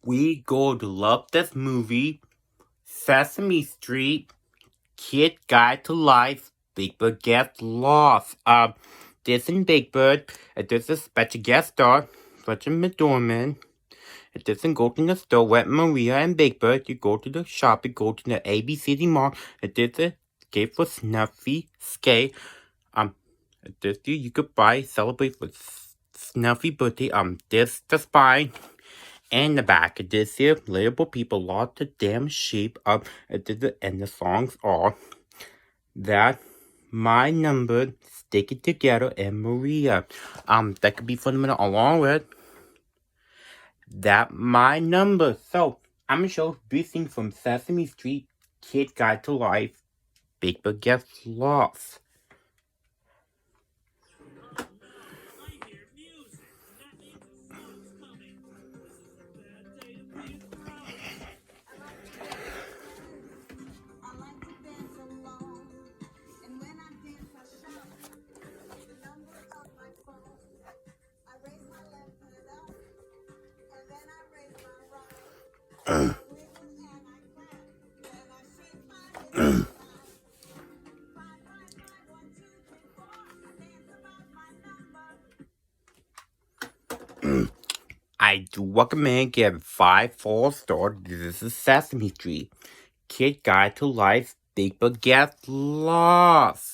We go to love this movie, Sesame Street, Kid Guide to Life, Big Bird Gets Lost. This in Big Bird, this is special guest star, Fletcher McDormand. It doesn't go to the store with Maria and Big Bird. You go to the shop, you go to the ABCD Mall. It is a gift for Snuffy Skate. This year you could buy, celebrate with Snuffy birthday. This the spine. And the back of this here, label people lost the damn sheep up. And the songs are that my number, stick it together, and Maria. That could be fundamental along with that my number. So I'm gonna show this thing from Sesame Street, Kid Guide to Life, Big Bird Gets Lost. I do recommend give 5 4 stars. This is Sesame Street, Kid Guide to Life, Big Bird Gets Lost.